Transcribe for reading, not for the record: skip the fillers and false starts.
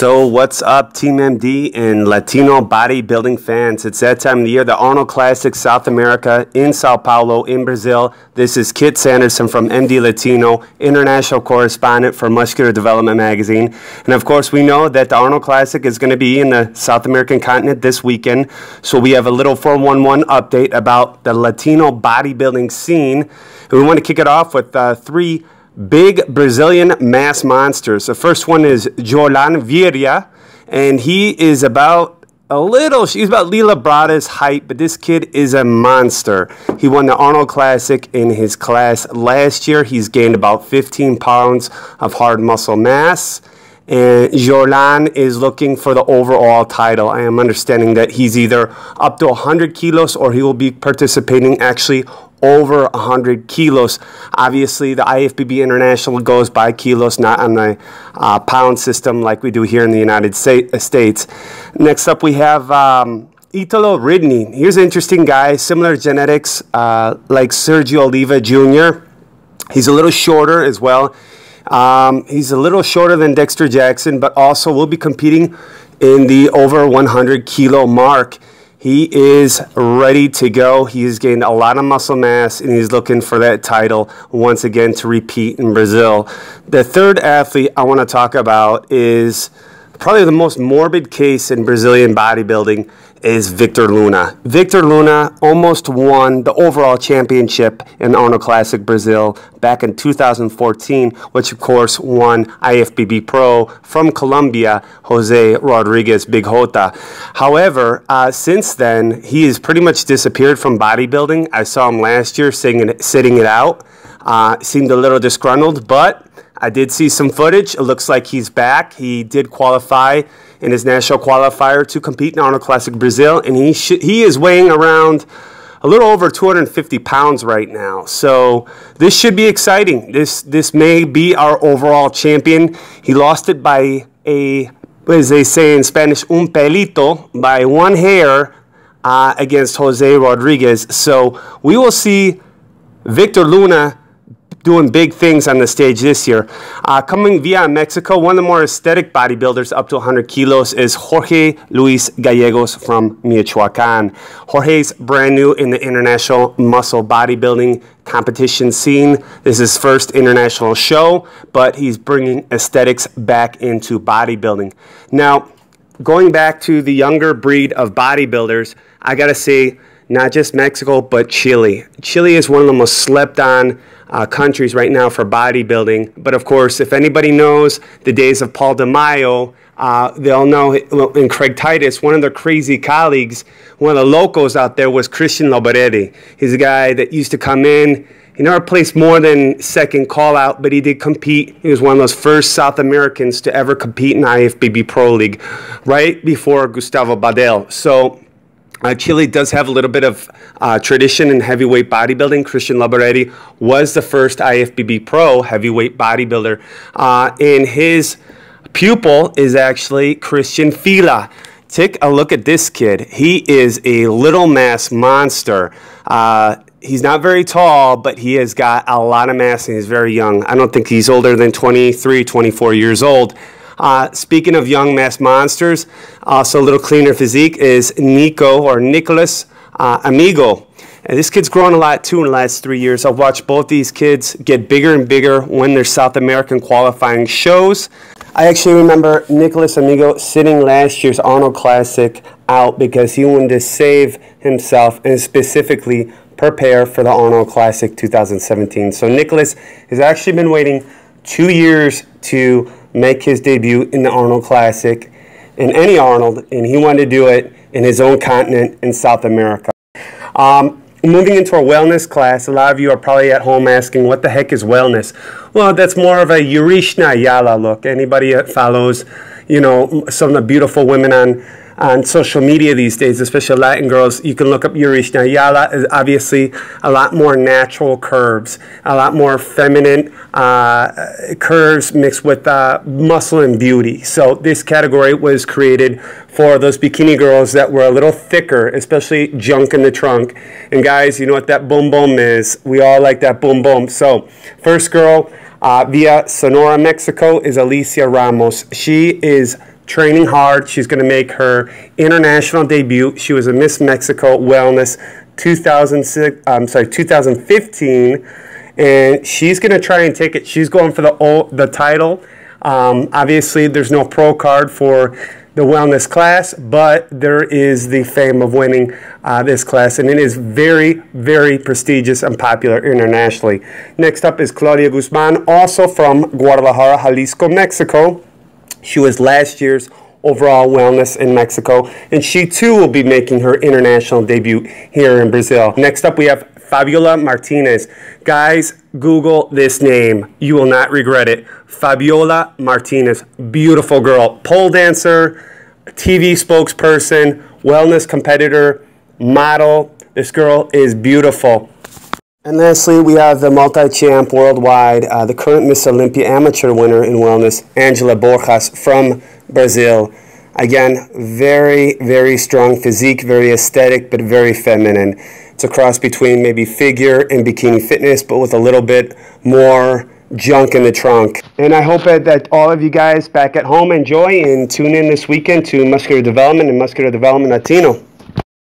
So what's up, Team MD and Latino bodybuilding fans? It's that time of the year, the Arnold Classic South America in Sao Paulo in Brazil. This is Kit Sanderson from MD Latino, international correspondent for Muscular Development Magazine. And of course, we know that the Arnold Classic is going to be in the South American continent this weekend. So we have a little 411 update about the Latino bodybuilding scene. And we want to kick it off with three big Brazilian mass monsters. The first one is Jolan Vieira, and he is about she's about Lila Brada's height, but this kid is a monster. He won the Arnold Classic in his class last year. He's gained about 15 pounds of hard muscle mass. And Jolan is looking for the overall title. I am understanding that he's either up to 100 kilos or he will be participating actually over 100 kilos. Obviously, the IFBB International goes by kilos, not on the pound system like we do here in the United States. Next up, we have Italo Ridney. Here's an interesting guy, similar genetics like Sergio Oliva Jr. He's a little shorter as well. He's a little shorter than Dexter Jackson, but also will be competing in the over 100 kilo mark. He is ready to go. He has gained a lot of muscle mass, and he's looking for that title once again to repeat in Brazil. The third athlete I want to talk about is probably the most morbid case in Brazilian bodybuilding is Victor Luna. Victor Luna almost won the overall championship in Arnold Classic Brazil back in 2014, which of course won IFBB Pro from Colombia, Jose Rodriguez Big Jota. However, since then, he has pretty much disappeared from bodybuilding. I saw him last year sitting it out. Seemed a little disgruntled, but I did see some footage. It looks like he's back. He did qualify in his national qualifier to compete in Arnold Classic Brazil, and he is weighing around a little over 250 pounds right now. So this should be exciting. This may be our overall champion. He lost it by what as they say in Spanish, un pelito, by one hair against Jose Rodriguez. So we will see Victor Luna doing big things on the stage this year. Coming via Mexico, one of the more aesthetic bodybuilders up to 100 kilos is Jorge Luis Gallegos from Michoacan. Jorge's brand new in the international muscle bodybuilding competition scene. This is his first international show, but he's bringing aesthetics back into bodybuilding. Now, going back to the younger breed of bodybuilders, I gotta say, not just Mexico, but Chile. Chile is one of the most slept on countries right now for bodybuilding. But of course, if anybody knows the days of Paul DeMaio, they'll know in Craig Titus, one of their crazy colleagues, one of the locals out there was Christian Lobaredi. He's a guy that used to come in. He never placed more than second call out, but he did compete. He was one of those first South Americans to ever compete in IFBB Pro League, right before Gustavo Badel. So Chile does have a little bit of tradition in heavyweight bodybuilding. Christian Lobaredi was the first IFBB Pro heavyweight bodybuilder. And his pupil is actually Christian Fila. Take a look at this kid. He is a little mass monster. He's not very tall, but he has got a lot of mass and he's very young. I don't think he's older than 23, 24 years old. Speaking of young mass monsters, also a little cleaner physique is Nicolas Amigo. And this kid's grown a lot too in the last 3 years. I've watched both these kids get bigger and bigger when their South American qualifying shows. I actually remember Nicolas Amigo sitting last year's Arnold Classic out because he wanted to save himself and specifically prepare for the Arnold Classic 2017. So Nicolas has actually been waiting 2 years to make his debut in the Arnold Classic, in any Arnold, and he wanted to do it in his own continent in South America. Moving into our wellness class, a lot of you are probably at home asking, what the heck is wellness? Well, that's more of a Yurishna Ayala look. Anybody that follows, you know, some of the beautiful women on social media these days, especially Latin girls, you can look up Yurishna Ayala. Is obviously a lot more natural curves, a lot more feminine curves mixed with muscle and beauty. So this category was created for those bikini girls that were a little thicker, especially junk in the trunk. And guys, you know what that boom boom is. We all like that boom boom. So first girl via Sonora, Mexico is Alicia Ramos. She is training hard. She's going to make her international debut. She was a Miss Mexico Wellness 2015, and she's going to try and take it. She's going for the title. Obviously, there's no pro card for the wellness class, but there is the fame of winning this class, and it is very, very prestigious and popular internationally. Next up is Claudia Guzman, also from Guadalajara, Jalisco, Mexico. She was last year's overall wellness in Mexico, and she too will be making her international debut here in Brazil. Next up, we have Fabiola Martinez. Guys, Google this name. You will not regret it. Fabiola Martinez. Beautiful girl. Pole dancer, TV spokesperson, wellness competitor, model. This girl is beautiful. And lastly, we have the multi-champ worldwide, the current Miss Olympia amateur winner in wellness, Angela Borjas from Brazil. Again, very, very strong physique, very aesthetic, but very feminine. It's a cross between maybe figure and bikini fitness, but with a little bit more junk in the trunk. And I hope that all of you guys back at home enjoy and tune in this weekend to Muscular Development and Muscular Development Latino.